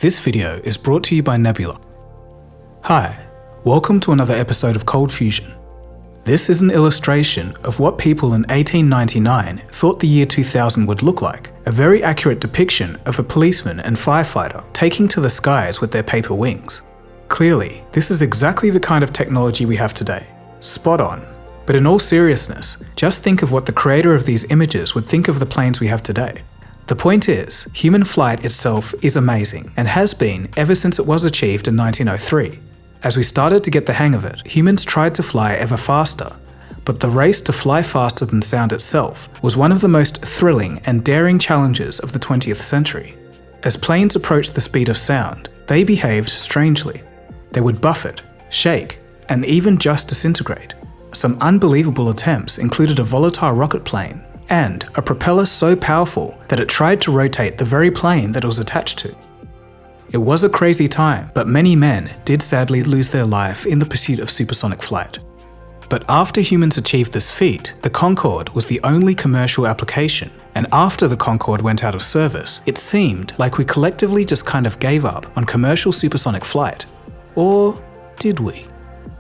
This video is brought to you by Nebula. Hi, welcome to another episode of ColdFusion. This is an illustration of what people in 1899 thought the year 2000 would look like, a very accurate depiction of a policeman and firefighter taking to the skies with their paper wings. Clearly, this is exactly the kind of technology we have today. Spot on. But in all seriousness, just think of what the creator of these images would think of the planes we have today. The point is, human flight itself is amazing, and has been ever since it was achieved in 1903. As we started to get the hang of it, humans tried to fly ever faster, but the race to fly faster than sound itself was one of the most thrilling and daring challenges of the 20th century. As planes approached the speed of sound, they behaved strangely. They would buffet, shake, and even just disintegrate. Some unbelievable attempts included a volatile rocket plane, and a propeller so powerful that it tried to rotate the very plane that it was attached to. It was a crazy time, but many men did sadly lose their life in the pursuit of supersonic flight. But after humans achieved this feat, the Concorde was the only commercial application, and after the Concorde went out of service, it seemed like we collectively just kind of gave up on commercial supersonic flight. Or did we?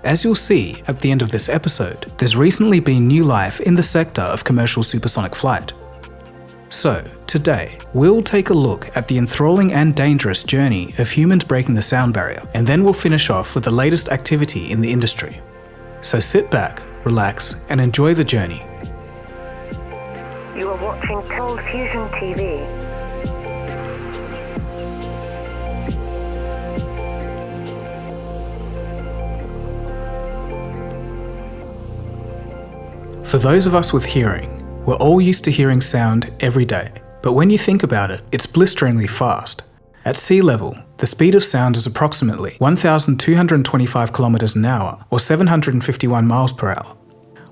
As you'll see at the end of this episode, there's recently been new life in the sector of commercial supersonic flight. So, today, we'll take a look at the enthralling and dangerous journey of humans breaking the sound barrier, and then we'll finish off with the latest activity in the industry. So sit back, relax, and enjoy the journey. You are watching ColdFusion TV. For those of us with hearing, we're all used to hearing sound every day, but when you think about it, it's blisteringly fast. At sea level, the speed of sound is approximately 1,225 kilometers an hour or 751 miles per hour.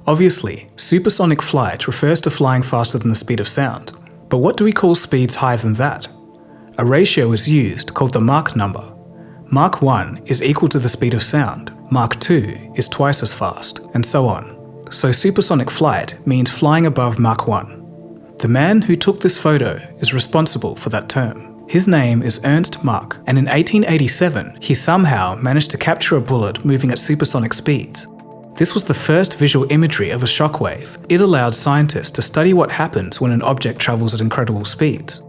Obviously, supersonic flight refers to flying faster than the speed of sound, but what do we call speeds higher than that? A ratio is used called the Mach number. Mach 1 is equal to the speed of sound, Mach 2 is twice as fast, and so on. So supersonic flight means flying above Mach 1. The man who took this photo is responsible for that term. His name is Ernst Mach, and in 1887 he somehow managed to capture a bullet moving at supersonic speeds. This was the first visual imagery of a shockwave. It allowed scientists to study what happens when an object travels at incredible speeds.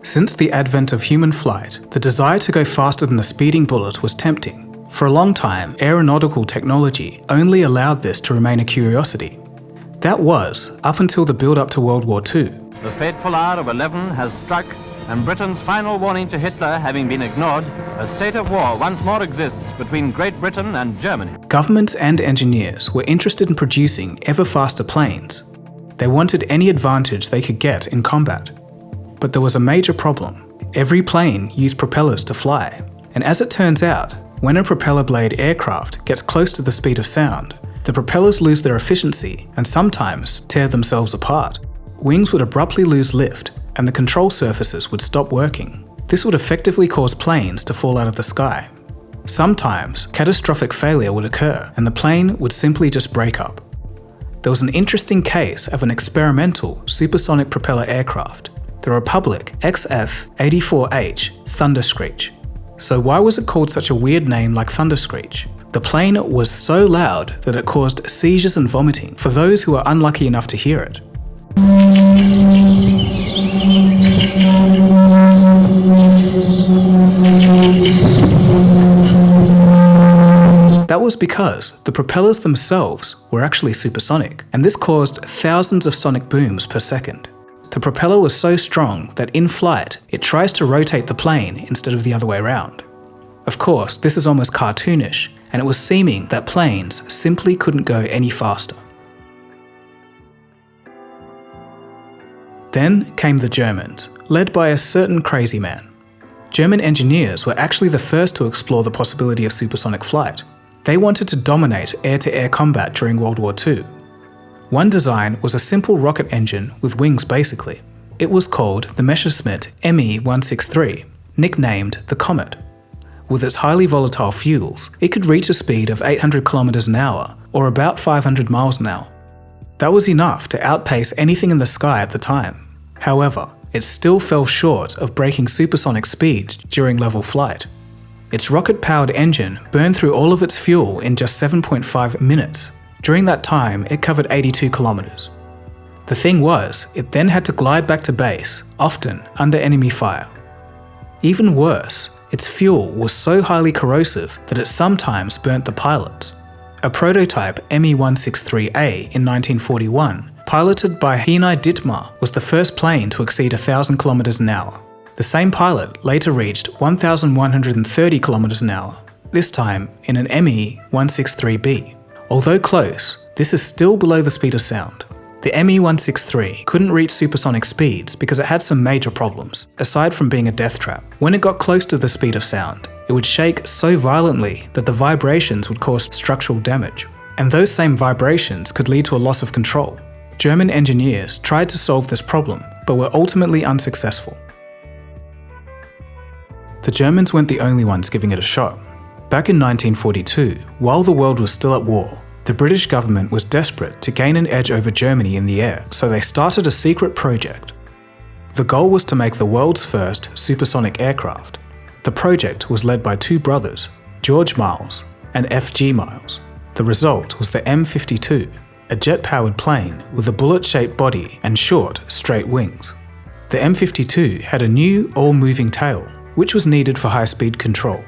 Since the advent of human flight, the desire to go faster than the speeding bullet was tempting. For a long time, aeronautical technology only allowed this to remain a curiosity. That was, up until the build-up to World War II. The fateful hour of 11 has struck, and Britain's final warning to Hitler having been ignored, a state of war once more exists between Great Britain and Germany. Governments and engineers were interested in producing ever faster planes. They wanted any advantage they could get in combat. But there was a major problem. Every plane used propellers to fly, and as it turns out, when a propeller blade aircraft gets close to the speed of sound, the propellers lose their efficiency and sometimes tear themselves apart. Wings would abruptly lose lift, and the control surfaces would stop working. This would effectively cause planes to fall out of the sky. Sometimes, catastrophic failure would occur, and the plane would simply just break up. There was an interesting case of an experimental supersonic propeller aircraft, the Republic XF-84H Thunder Screech. So why was it called such a weird name like Thunder Screech? The plane was so loud that it caused seizures and vomiting for those who were unlucky enough to hear it. That was because the propellers themselves were actually supersonic, and this caused thousands of sonic booms per second. The propeller was so strong that in flight, it tries to rotate the plane instead of the other way around. Of course, this is almost cartoonish, and it was seeming that planes simply couldn't go any faster. Then came the Germans, led by a certain crazy man. German engineers were actually the first to explore the possibility of supersonic flight. They wanted to dominate air-to-air combat during World War II. One design was a simple rocket engine with wings basically. It was called the Messerschmitt Me-163, nicknamed the Comet. With its highly volatile fuels, it could reach a speed of 800 kilometers an hour, or about 500 miles an hour. That was enough to outpace anything in the sky at the time. However, it still fell short of breaking supersonic speed during level flight. Its rocket-powered engine burned through all of its fuel in just 7.5 minutes. During that time, it covered 82 kilometers. The thing was, it then had to glide back to base, often under enemy fire. Even worse, its fuel was so highly corrosive that it sometimes burnt the pilots. A prototype Me-163A in 1941, piloted by Heinrich Dittmar, was the first plane to exceed 1,000 kilometers an hour. The same pilot later reached 1,130 kilometers an hour, this time in an Me-163B. Although close, this is still below the speed of sound. The Me-163 couldn't reach supersonic speeds because it had some major problems, aside from being a death trap. When it got close to the speed of sound, it would shake so violently that the vibrations would cause structural damage. And those same vibrations could lead to a loss of control. German engineers tried to solve this problem, but were ultimately unsuccessful. The Germans weren't the only ones giving it a shot. Back in 1942, while the world was still at war, the British government was desperate to gain an edge over Germany in the air, so they started a secret project. The goal was to make the world's first supersonic aircraft. The project was led by two brothers, George Miles and F.G. Miles. The result was the M52, a jet-powered plane with a bullet-shaped body and short, straight wings. The M52 had a new, all-moving tail, which was needed for high-speed control.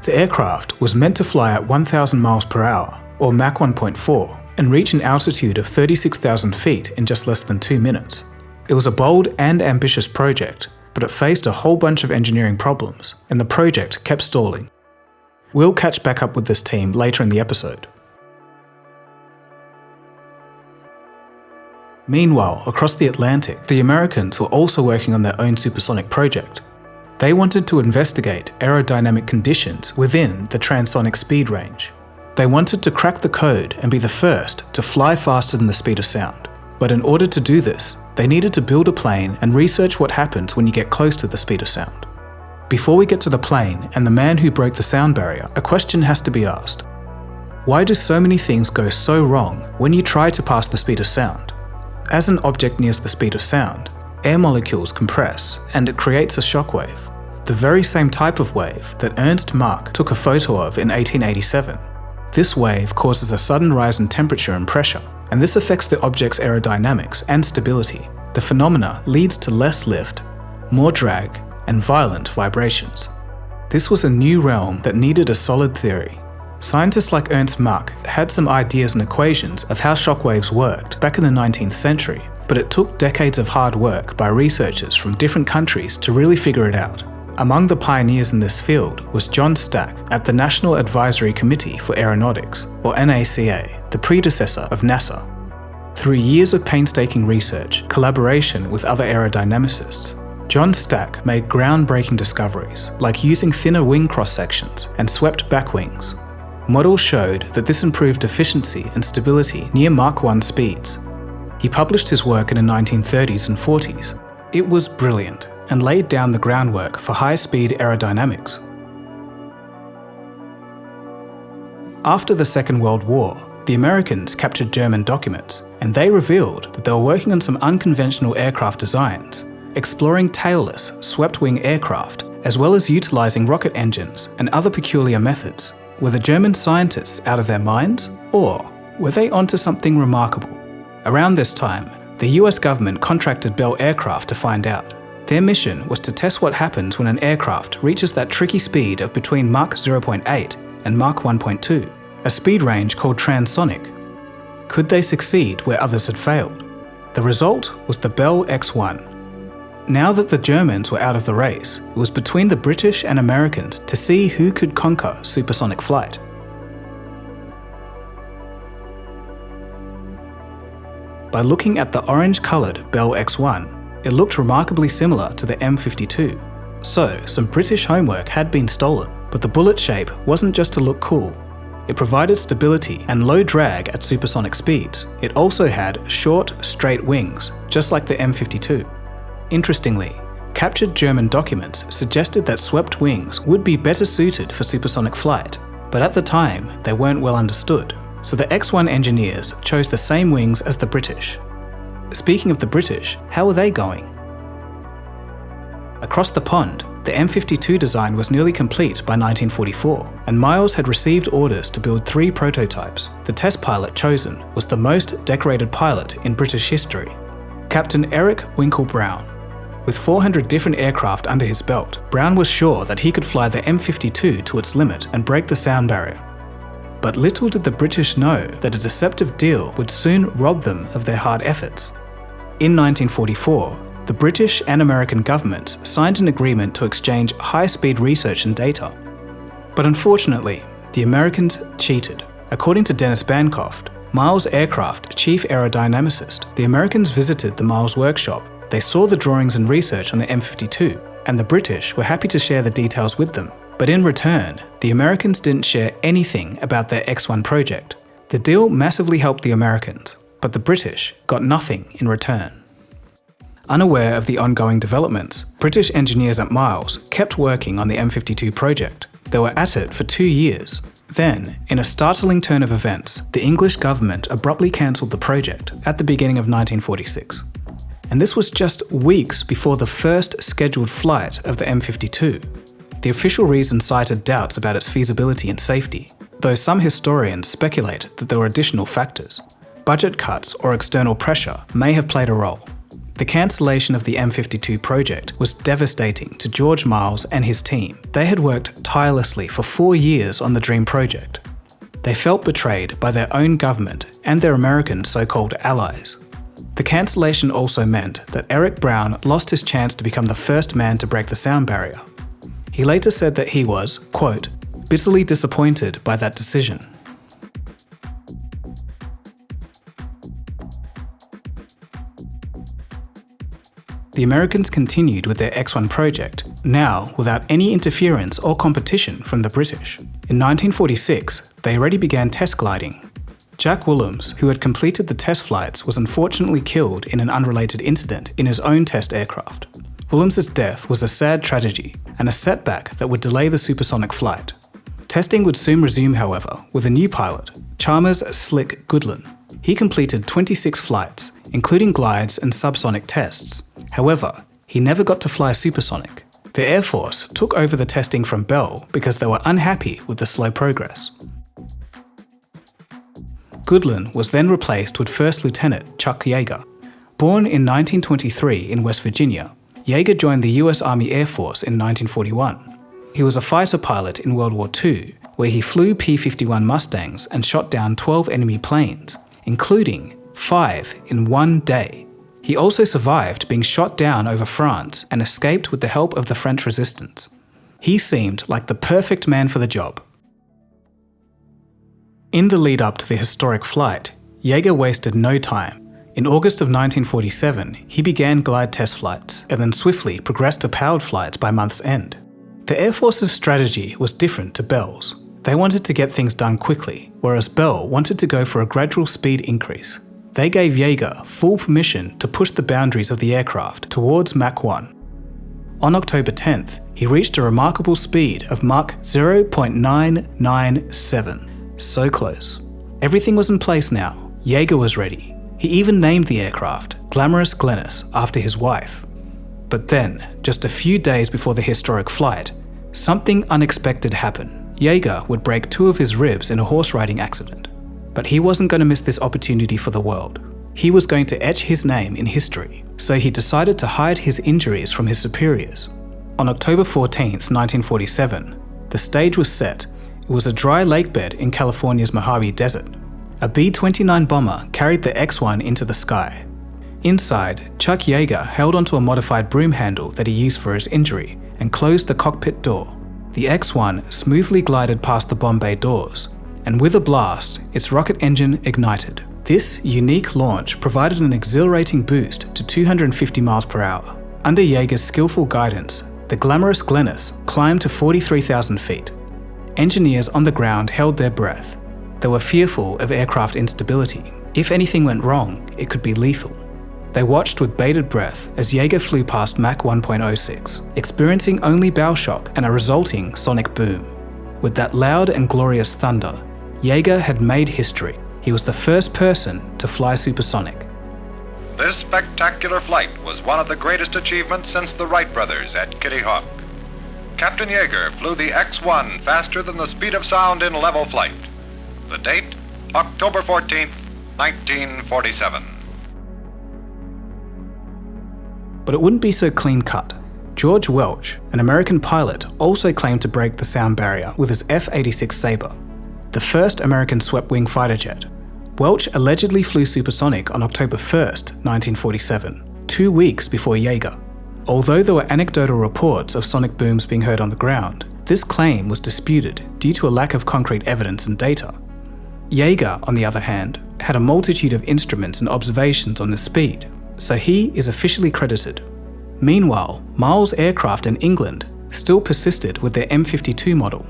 The aircraft was meant to fly at 1,000 miles per hour, or Mach 1.4, and reach an altitude of 36,000 feet in just less than 2 minutes. It was a bold and ambitious project, but it faced a whole bunch of engineering problems, and the project kept stalling. We'll catch back up with this team later in the episode. Meanwhile, across the Atlantic, the Americans were also working on their own supersonic project. They wanted to investigate aerodynamic conditions within the transonic speed range. They wanted to crack the code and be the first to fly faster than the speed of sound. But in order to do this, they needed to build a plane and research what happens when you get close to the speed of sound. Before we get to the plane and the man who broke the sound barrier, a question has to be asked. Why do so many things go so wrong when you try to pass the speed of sound? As an object nears the speed of sound, air molecules compress and it creates a shockwave, the very same type of wave that Ernst Mach took a photo of in 1887. This wave causes a sudden rise in temperature and pressure, and this affects the object's aerodynamics and stability. The phenomena leads to less lift, more drag, and violent vibrations. This was a new realm that needed a solid theory. Scientists like Ernst Mach had some ideas and equations of how shockwaves worked back in the 19th century, but it took decades of hard work by researchers from different countries to really figure it out. Among the pioneers in this field was John Stack at the National Advisory Committee for Aeronautics, or NACA, the predecessor of NASA. Through years of painstaking research, collaboration with other aerodynamicists, John Stack made groundbreaking discoveries, like using thinner wing cross-sections and swept back wings. Models showed that this improved efficiency and stability near Mach 1 speeds. He published his work in the 1930s and 40s. It was brilliant and laid down the groundwork for high-speed aerodynamics. After the Second World War, the Americans captured German documents, and they revealed that they were working on some unconventional aircraft designs, exploring tailless, swept-wing aircraft, as well as utilizing rocket engines and other peculiar methods. Were the German scientists out of their minds, or were they onto something remarkable? Around this time, the US government contracted Bell Aircraft to find out. Their mission was to test what happens when an aircraft reaches that tricky speed of between Mach 0.8 and Mach 1.2, a speed range called transonic. Could they succeed where others had failed? The result was the Bell X-1. Now that the Germans were out of the race, it was between the British and Americans to see who could conquer supersonic flight. By looking at the orange-coloured Bell X-1, it looked remarkably similar to the M52. So, some British homework had been stolen, but the bullet shape wasn't just to look cool. It provided stability and low drag at supersonic speeds. It also had short, straight wings, just like the M52. Interestingly, captured German documents suggested that swept wings would be better suited for supersonic flight, but at the time, they weren't well understood. So the X-1 engineers chose the same wings as the British. Speaking of the British, how were they going? Across the pond, the M52 design was nearly complete by 1944, and Miles had received orders to build 3 prototypes. The test pilot chosen was the most decorated pilot in British history, Captain Eric Winkle Brown. With 400 different aircraft under his belt, Brown was sure that he could fly the M52 to its limit and break the sound barrier. But little did the British know that a deceptive deal would soon rob them of their hard efforts. In 1944, the British and American governments signed an agreement to exchange high-speed research and data. But unfortunately, the Americans cheated. According to Dennis Bancroft, Miles' aircraft chief aerodynamicist, the Americans visited the Miles workshop. They saw the drawings and research on the M52, and the British were happy to share the details with them. But in return, the Americans didn't share anything about their X-1 project. The deal massively helped the Americans, but the British got nothing in return. Unaware of the ongoing developments, British engineers at Miles kept working on the M52 project. They were at it for 2 years. Then, in a startling turn of events, the English government abruptly cancelled the project at the beginning of 1946. And this was just weeks before the first scheduled flight of the M52. The official reason cited doubts about its feasibility and safety, though some historians speculate that there were additional factors. Budget cuts or external pressure may have played a role. The cancellation of the M52 project was devastating to George Miles and his team. They had worked tirelessly for 4 years on the Dream project. They felt betrayed by their own government and their American so-called allies. The cancellation also meant that Eric Brown lost his chance to become the first man to break the sound barrier. He later said that he was, quote, bitterly disappointed by that decision. The Americans continued with their X-1 project, now without any interference or competition from the British. In 1946, they already began test gliding. Jack Williams, who had completed the test flights, was unfortunately killed in an unrelated incident in his own test aircraft. Williams' death was a sad tragedy and a setback that would delay the supersonic flight. Testing would soon resume, however, with a new pilot, Chalmers Slick Goodlin. He completed 26 flights, including glides and subsonic tests. However, he never got to fly supersonic. The Air Force took over the testing from Bell because they were unhappy with the slow progress. Goodlin was then replaced with First Lieutenant Chuck Yeager. Born in 1923 in West Virginia, Yeager joined the US Army Air Force in 1941. He was a fighter pilot in World War II, where he flew P-51 Mustangs and shot down 12 enemy planes, including 5 in one day. He also survived being shot down over France and escaped with the help of the French resistance. He seemed like the perfect man for the job. In the lead up to the historic flight, Yeager wasted no time. In August of 1947, he began glide test flights and then swiftly progressed to powered flights by month's end. The Air Force's strategy was different to Bell's. They wanted to get things done quickly, whereas Bell wanted to go for a gradual speed increase. They gave Yeager full permission to push the boundaries of the aircraft towards Mach 1. On October 10th, he reached a remarkable speed of Mach 0.997. So close. Everything was in place now. Yeager was ready. He even named the aircraft Glamorous Glennis after his wife. But then, just a few days before the historic flight, something unexpected happened. Yeager would break 2 of his ribs in a horse riding accident. But he wasn't going to miss this opportunity for the world. He was going to etch his name in history, so he decided to hide his injuries from his superiors. On October 14th, 1947, the stage was set. It was a dry lake bed in California's Mojave Desert. A B-29 bomber carried the X-1 into the sky. Inside, Chuck Yeager held onto a modified broom handle that he used for his injury and closed the cockpit door. The X-1 smoothly glided past the bomb bay doors, and with a blast, its rocket engine ignited. This unique launch provided an exhilarating boost to 250 miles per hour. Under Yeager's skillful guidance, the Glamorous Glennis climbed to 43,000 feet. Engineers on the ground held their breath. They were fearful of aircraft instability. If anything went wrong, it could be lethal. They watched with bated breath as Yeager flew past Mach 1.06, experiencing only bow shock and a resulting sonic boom. With that loud and glorious thunder, Yeager had made history. He was the first person to fly supersonic. This spectacular flight was one of the greatest achievements since the Wright brothers at Kitty Hawk. Captain Yeager flew the X-1 faster than the speed of sound in level flight. The date, October 14th, 1947. But it wouldn't be so clean-cut. George Welch, an American pilot, also claimed to break the sound barrier with his F-86 Sabre, the first American swept-wing fighter jet. Welch allegedly flew supersonic on October 1st, 1947, 2 weeks before Yeager. Although there were anecdotal reports of sonic booms being heard on the ground, this claim was disputed due to a lack of concrete evidence and data. Yeager, on the other hand, had a multitude of instruments and observations on the speed, so he is officially credited. Meanwhile, Miles Aircraft in England still persisted with their M52 model.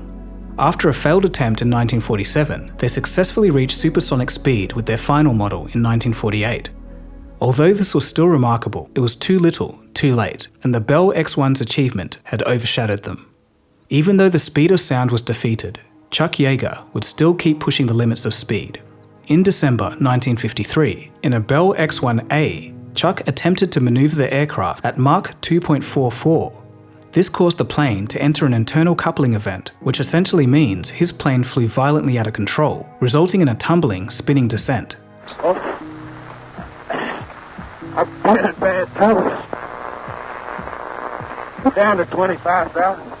After a failed attempt in 1947, they successfully reached supersonic speed with their final model in 1948. Although this was still remarkable, it was too little, too late, and the Bell X-1's achievement had overshadowed them. Even though the speed of sound was defeated, Chuck Yeager would still keep pushing the limits of speed. In December 1953, in a Bell X-1A, Chuck attempted to maneuver the aircraft at Mach 2.44. This caused the plane to enter an internal coupling event, which essentially means his plane flew violently out of control, resulting in a tumbling, spinning descent. I'm in bad trouble. Down to 25,000.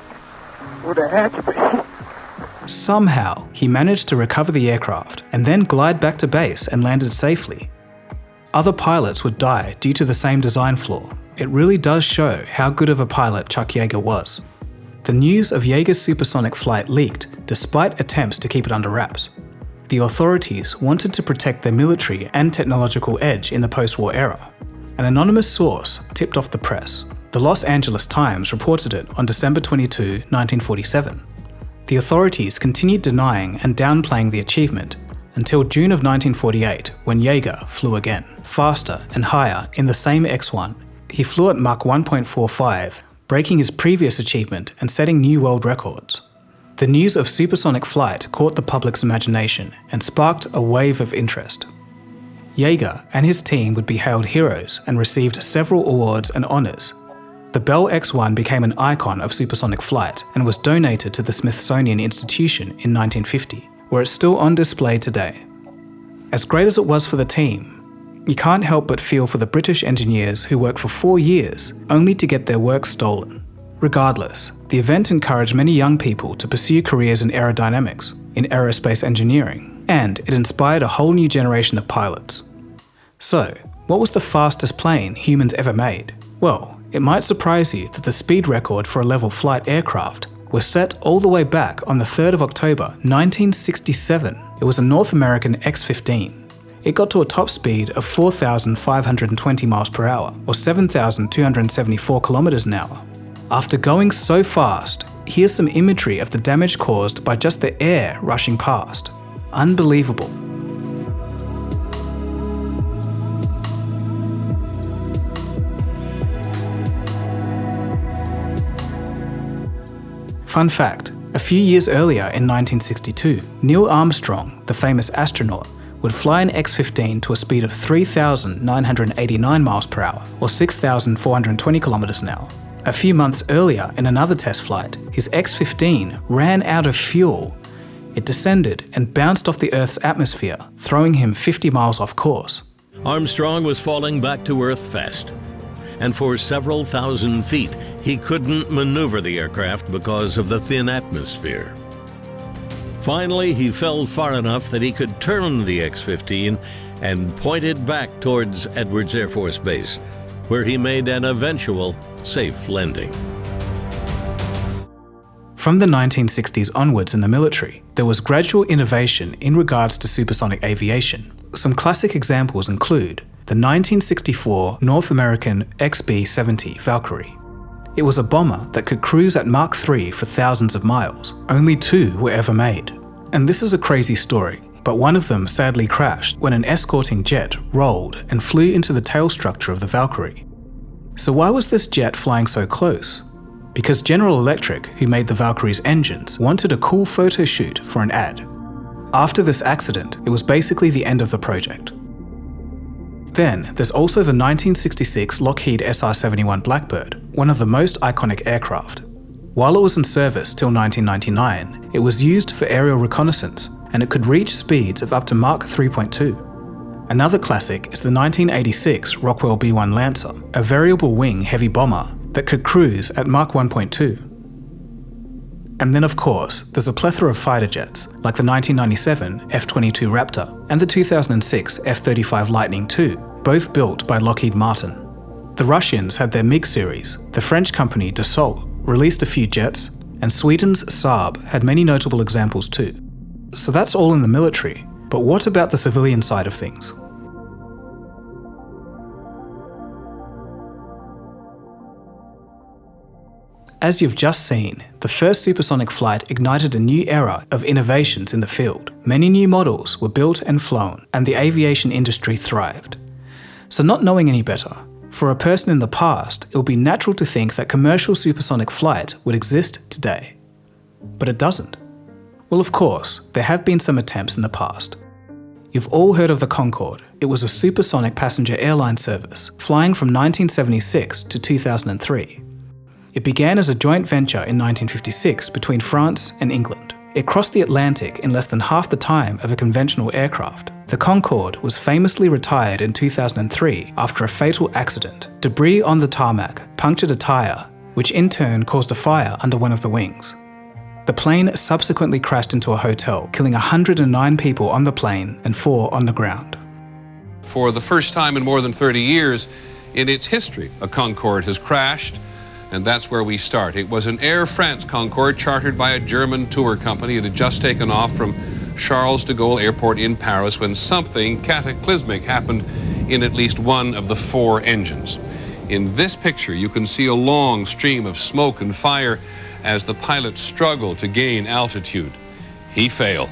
Would have had to be. Somehow, he managed to recover the aircraft and then glide back to base and landed safely. Other pilots would die due to the same design flaw. It really does show how good of a pilot Chuck Yeager was. The news of Yeager's supersonic flight leaked despite attempts to keep it under wraps. The authorities wanted to protect their military and technological edge in the post-war era. An anonymous source tipped off the press. The Los Angeles Times reported it on December 22, 1947. The authorities continued denying and downplaying the achievement until June of 1948, when Yeager flew again, faster and higher in the same X-1. He flew at Mach 1.45, breaking his previous achievement and setting new world records. The news of supersonic flight caught the public's imagination and sparked a wave of interest. Yeager and his team would be hailed heroes and received several awards and honours. The Bell X-1 became an icon of supersonic flight and was donated to the Smithsonian Institution in 1950, where it's still on display today. As great as it was for the team, you can't help but feel for the British engineers who worked for 4 years only to get their work stolen. Regardless, the event encouraged many young people to pursue careers in aerodynamics, in aerospace engineering, and it inspired a whole new generation of pilots. So, what was the fastest plane humans ever made? Well, it might surprise you that the speed record for a level flight aircraft was set all the way back on the 3rd of October 1967. It was a North American X-15. It got to a top speed of 4,520 miles per hour, or 7,274 kilometers an hour. After going so fast, here's some imagery of the damage caused by just the air rushing past. Unbelievable. Fun fact, a few years earlier in 1962, Neil Armstrong, the famous astronaut, would fly an X-15 to a speed of 3,989 miles per hour, or 6,420 kilometers an hour. A few months earlier, in another test flight, his X-15 ran out of fuel. It descended and bounced off the Earth's atmosphere, throwing him 50 miles off course. Armstrong was falling back to Earth fast, and for several thousand feet, he couldn't maneuver the aircraft because of the thin atmosphere. Finally, he fell far enough that he could turn the X-15 and point it back towards Edwards Air Force Base, where he made an eventual safe landing. From the 1960s onwards in the military, there was gradual innovation in regards to supersonic aviation. Some classic examples include the 1964 North American XB-70 Valkyrie. It was a bomber that could cruise at Mach 3 for thousands of miles. Only 2 were ever made. And this is a crazy story, but one of them sadly crashed when an escorting jet rolled and flew into the tail structure of the Valkyrie. So why was this jet flying so close? Because General Electric, who made the Valkyrie's engines, wanted a cool photo shoot for an ad. After this accident, it was basically the end of the project. Then, there's also the 1966 Lockheed SR-71 Blackbird, one of the most iconic aircraft. While it was in service till 1999, it was used for aerial reconnaissance, and it could reach speeds of up to Mach 3.2. Another classic is the 1986 Rockwell B-1 Lancer, a variable wing heavy bomber that could cruise at Mach 1.2. And then of course, there's a plethora of fighter jets, like the 1997 F-22 Raptor and the 2006 F-35 Lightning II, both built by Lockheed Martin. The Russians had their MiG series, the French company Dassault released a few jets, and Sweden's Saab had many notable examples too. So that's all in the military, but what about the civilian side of things? As you've just seen, the first supersonic flight ignited a new era of innovations in the field. Many new models were built and flown, and the aviation industry thrived. So not knowing any better, for a person in the past, it would be natural to think that commercial supersonic flight would exist today. But it doesn't. Well, of course, there have been some attempts in the past. You've all heard of the Concorde. It was a supersonic passenger airline service, flying from 1976 to 2003. It began as a joint venture in 1956 between France and England. It crossed the Atlantic in less than half the time of a conventional aircraft. The Concorde was famously retired in 2003 after a fatal accident. Debris on the tarmac punctured a tyre, which in turn caused a fire under one of the wings. The plane subsequently crashed into a hotel, killing 109 people on the plane and 4 on the ground. For the first time in more than 30 years in its history, a Concorde has crashed, and that's where we start. It was an Air France Concorde chartered by a German tour company. It had just taken off from Charles de Gaulle Airport in Paris when something cataclysmic happened in at least one of the 4 engines. In this picture, you can see a long stream of smoke and fire as the pilot struggled to gain altitude. He failed.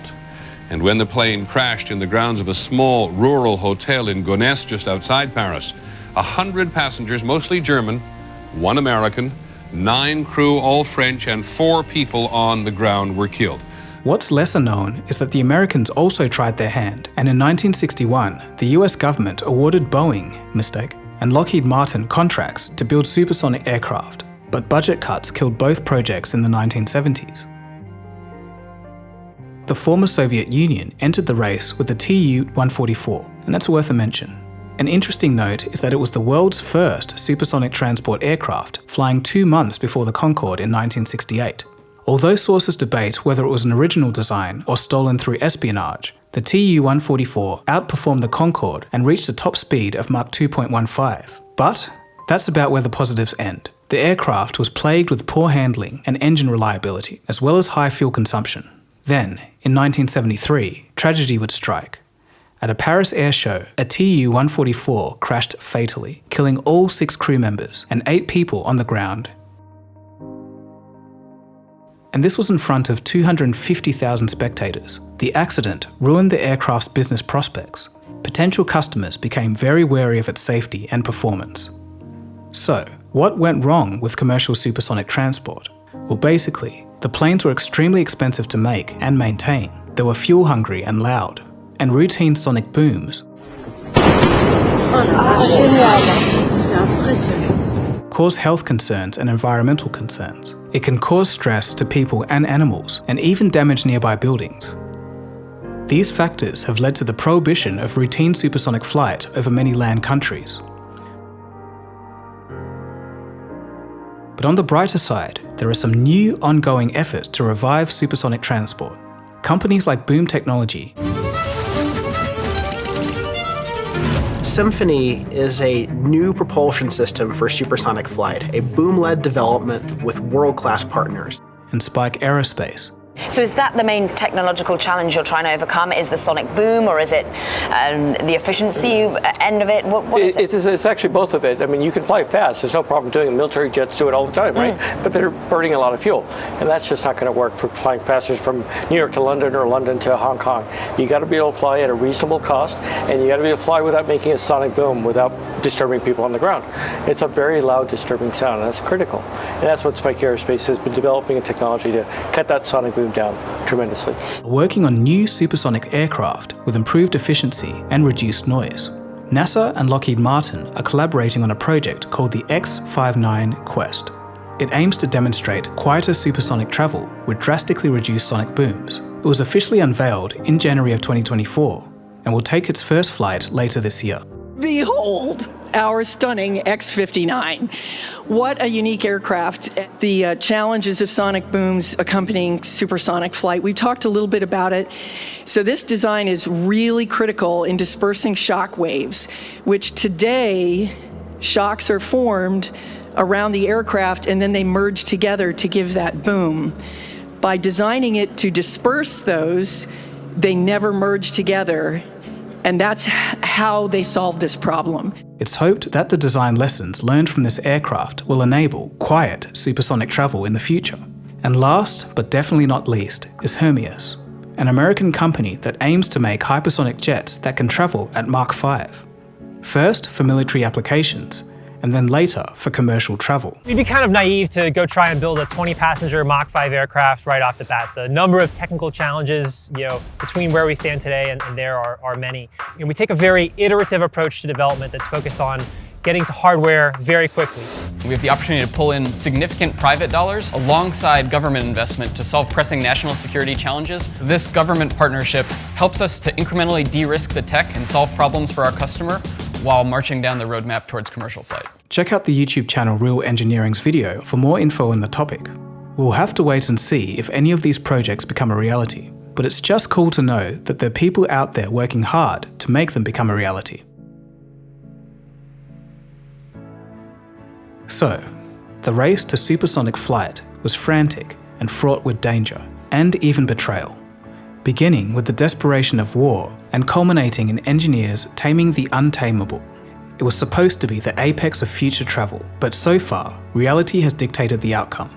And when the plane crashed in the grounds of a small rural hotel in Gonesse, just outside Paris, 100 passengers, mostly German, 1 American, 9 crew, all French, and 4 people on the ground were killed. What's lesser known is that the Americans also tried their hand, and in 1961, the US government awarded Boeing, and Lockheed Martin contracts to build supersonic aircraft, but budget cuts killed both projects in the 1970s. The former Soviet Union entered the race with the Tu-144, and that's worth a mention. An interesting note is that it was the world's first supersonic transport aircraft, flying 2 months before the Concorde in 1968. Although sources debate whether it was an original design or stolen through espionage, the Tu-144 outperformed the Concorde and reached a top speed of Mach 2.15. But that's about where the positives end. The aircraft was plagued with poor handling and engine reliability, as well as high fuel consumption. Then, in 1973, tragedy would strike. At a Paris air show, a Tu-144 crashed fatally, killing all 6 crew members and 8 people on the ground. And this was in front of 250,000 spectators. The accident ruined the aircraft's business prospects. Potential customers became very wary of its safety and performance. So, what went wrong with commercial supersonic transport? Well, basically, the planes were extremely expensive to make and maintain. They were fuel-hungry and loud, and routine sonic booms cause health concerns and environmental concerns. It can cause stress to people and animals, and even damage nearby buildings. These factors have led to the prohibition of routine supersonic flight over many land countries. But on the brighter side, there are some new ongoing efforts to revive supersonic transport. Companies like Boom Technology. Symphony is a new propulsion system for supersonic flight, a boom-led development with world-class partners. And Spike Aerospace. So is that the main technological challenge you're trying to overcome? Is the sonic boom, or is it the efficiency end of it? What is it? It's actually both of it. I mean, you can fly fast. There's no problem doing it. Military jets do it all the time, right? But they're burning a lot of fuel. And that's just not going to work for flying passengers from New York to London or London to Hong Kong. You got to be able to fly at a reasonable cost, and you got to be able to fly without making a sonic boom, without disturbing people on the ground. It's a very loud, disturbing sound, and that's critical. And that's what Spike Aerospace has been developing a technology to cut that sonic boom down tremendously. Working on new supersonic aircraft with improved efficiency and reduced noise. NASA and Lockheed Martin are collaborating on a project called the X-59 Quest. It aims to demonstrate quieter supersonic travel with drastically reduced sonic booms. It was officially unveiled in January of 2024 and will take its first flight later this year. Behold, our stunning X-59. What a unique aircraft. The challenges of sonic booms accompanying supersonic flight. We've talked a little bit about it. So this design is really critical in dispersing shock waves, which today shocks are formed around the aircraft and then they merge together to give that boom. By designing it to disperse those, they never merge together. And that's how they solve this problem. It's hoped that the design lessons learned from this aircraft will enable quiet supersonic travel in the future. And last, but definitely not least, is Hermes, an American company that aims to make hypersonic jets that can travel at Mach 5. First for military applications, and then later for commercial travel. We'd be kind of naive to go try and build a 20-passenger Mach 5 aircraft right off the bat. The number of technical challenges, between where we stand today and there are many. We take a very iterative approach to development that's focused on getting to hardware very quickly. We have the opportunity to pull in significant private dollars alongside government investment to solve pressing national security challenges. This government partnership helps us to incrementally de-risk the tech and solve problems for our customer while marching down the roadmap towards commercial flight. Check out the YouTube channel Real Engineering's video for more info on the topic. We'll have to wait and see if any of these projects become a reality, but it's just cool to know that there are people out there working hard to make them become a reality. So, the race to supersonic flight was frantic and fraught with danger, and even betrayal, beginning with the desperation of war and culminating in engineers taming the untamable. It was supposed to be the apex of future travel, but so far, reality has dictated the outcome.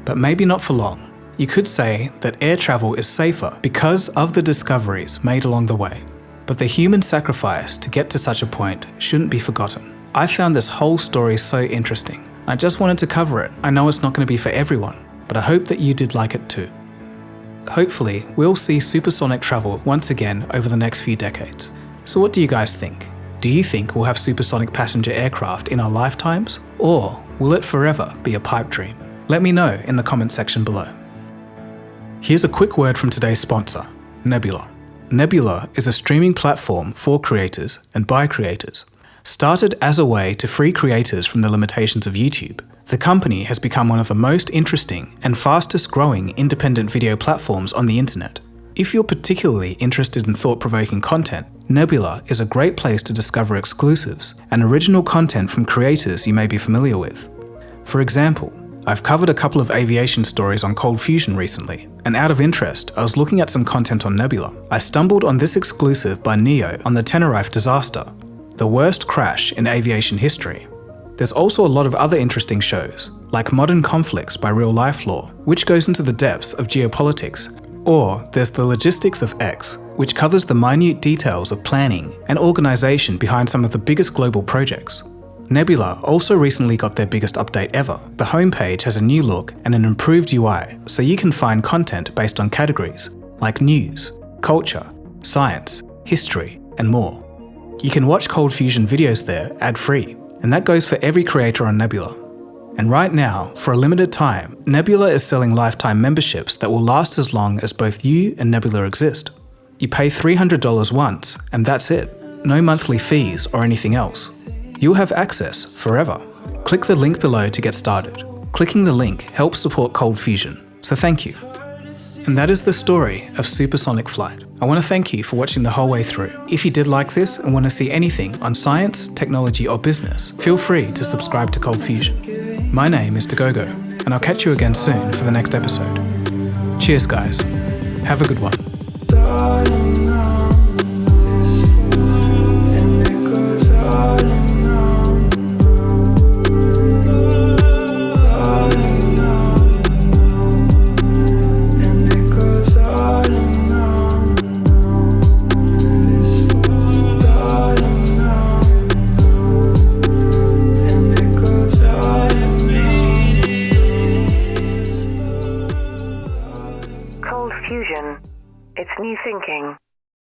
But maybe not for long. You could say that air travel is safer because of the discoveries made along the way. But the human sacrifice to get to such a point shouldn't be forgotten. I found this whole story so interesting. I just wanted to cover it. I know it's not going to be for everyone, but I hope that you did like it too. Hopefully, we'll see supersonic travel once again over the next few decades. So what do you guys think? Do you think we'll have supersonic passenger aircraft in our lifetimes? Or will it forever be a pipe dream? Let me know in the comment section below. Here's a quick word from today's sponsor, Nebula. Nebula is a streaming platform for creators and by creators. Started as a way to free creators from the limitations of YouTube, the company has become one of the most interesting and fastest growing independent video platforms on the internet. If you're particularly interested in thought-provoking content, Nebula is a great place to discover exclusives and original content from creators you may be familiar with. For example, I've covered a couple of aviation stories on ColdFusion recently, and out of interest, I was looking at some content on Nebula. I stumbled on this exclusive by Neo on the Tenerife disaster, the worst crash in aviation history. There's also a lot of other interesting shows, like Modern Conflicts by Real Life Law, which goes into the depths of geopolitics, or there's The Logistics of X, which covers the minute details of planning and organization behind some of the biggest global projects. Nebula also recently got their biggest update ever. The homepage has a new look and an improved UI, so you can find content based on categories like news, culture, science, history, and more. You can watch ColdFusion videos there ad-free, and that goes for every creator on Nebula. And right now, for a limited time, Nebula is selling lifetime memberships that will last as long as both you and Nebula exist. You pay $300 once, and that's it. No monthly fees or anything else. You'll have access forever. Click the link below to get started. Clicking the link helps support ColdFusion, so thank you. And that is the story of supersonic flight. I want to thank you for watching the whole way through. If you did like this and want to see anything on science, technology, or business, feel free to subscribe to ColdFusion. My name is Dagogo, and I'll catch you again soon for the next episode. Cheers, guys. Have a good one.